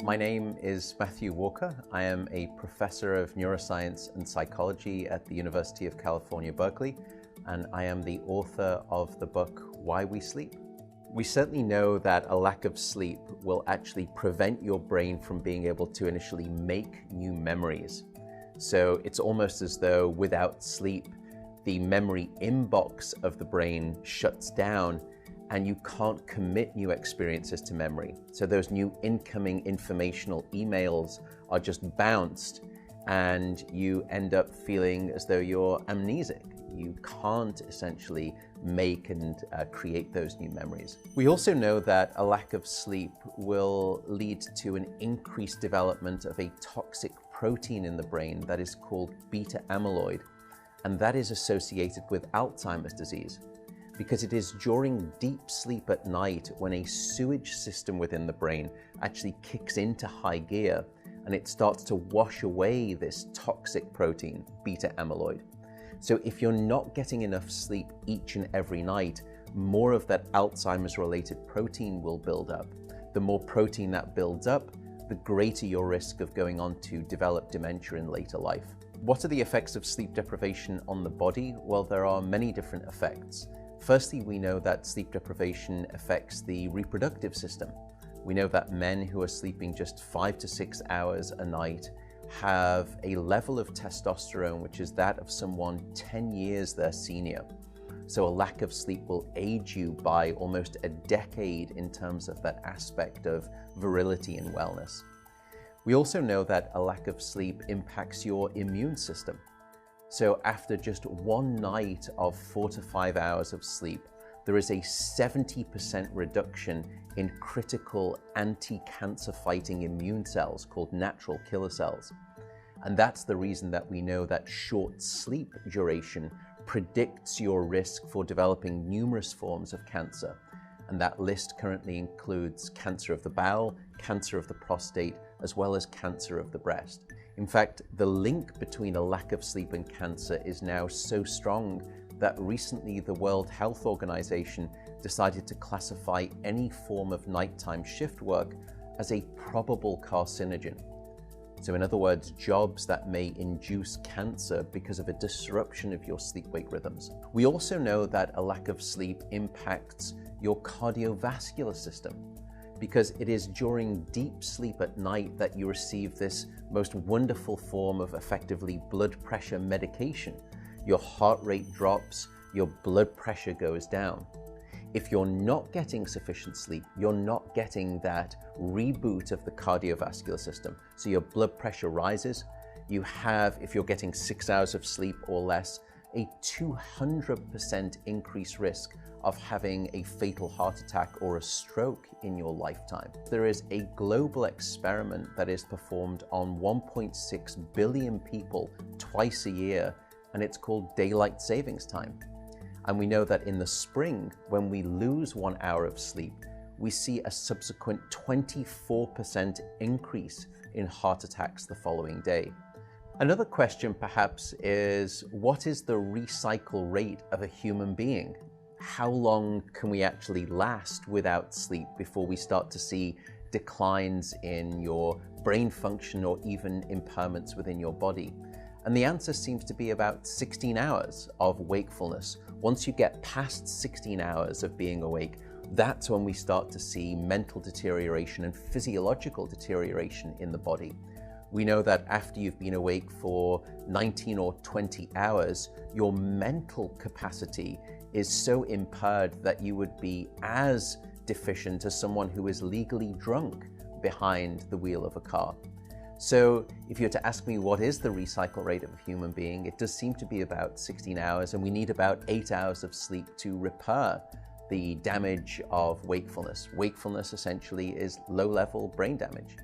My name is Matthew Walker. I am a professor of neuroscience and psychology at the University of California, Berkeley, and I am the author of the book, Why We Sleep. We certainly know that a lack of sleep will actually prevent your brain from being able to initially make new memories. So it's almost as though without sleep, the memory inbox of the brain shuts down and you can't commit new experiences to memory. So those new incoming informational emails are just bounced and you end up feeling as though you're amnesic. You can't essentially make and create those new memories. We also know that a lack of sleep will lead to an increased development of a toxic protein in the brain that is called beta amyloid, and that is associated with Alzheimer's disease, because it is during deep sleep at night when a sewage system within the brain actually kicks into high gear and it starts to wash away this toxic protein, beta amyloid. So if you're not getting enough sleep each and every night, more of that Alzheimer's related protein will build up. The more protein that builds up, the greater your risk of going on to develop dementia in later life. What are the effects of sleep deprivation on the body? Well, there are many different effects. Firstly, we know that sleep deprivation affects the reproductive system. We know that men who are sleeping just 5 to 6 hours a night have a level of testosterone which is that of someone 10 years their senior. So a lack of sleep will age you by almost a decade in terms of that aspect of virility and wellness. We also know that a lack of sleep impacts your immune system. So after just one night of 4 to 5 hours of sleep, there is a 70% reduction in critical anti-cancer fighting immune cells called natural killer cells. And that's the reason that we know that short sleep duration predicts your risk for developing numerous forms of cancer. And that list currently includes cancer of the bowel, cancer of the prostate, as well as cancer of the breast. In fact, the link between a lack of sleep and cancer is now so strong that recently the World Health Organization decided to classify any form of nighttime shift work as a probable carcinogen. So in other words, jobs that may induce cancer because of a disruption of your sleep-wake rhythms. We also know that a lack of sleep impacts your cardiovascular system, because it is during deep sleep at night that you receive this most wonderful form of effectively blood pressure medication. Your heart rate drops, your blood pressure goes down. If you're not getting sufficient sleep, you're not getting that reboot of the cardiovascular system. So your blood pressure rises. You have, if you're getting 6 hours of sleep or less, a 200% increased risk of having a fatal heart attack or a stroke in your lifetime. There is a global experiment that is performed on 1.6 billion people twice a year, and it's called daylight savings time. And we know that in the spring, when we lose 1 hour of sleep, we see a subsequent 24% increase in heart attacks the following day. Another question perhaps is, what is the recycle rate of a human being? How long can we actually last without sleep before we start to see declines in your brain function or even impairments within your body? And the answer seems to be about 16 hours of wakefulness. Once you get past 16 hours of being awake, that's when we start to see mental deterioration and physiological deterioration in the body. We know that after you've been awake for 19 or 20 hours, your mental capacity is so impaired that you would be as deficient as someone who is legally drunk behind the wheel of a car. So if you were to ask me what is the recycle rate of a human being, it does seem to be about 16 hours, and we need about 8 hours of sleep to repair the damage of wakefulness. Wakefulness essentially is low-level brain damage.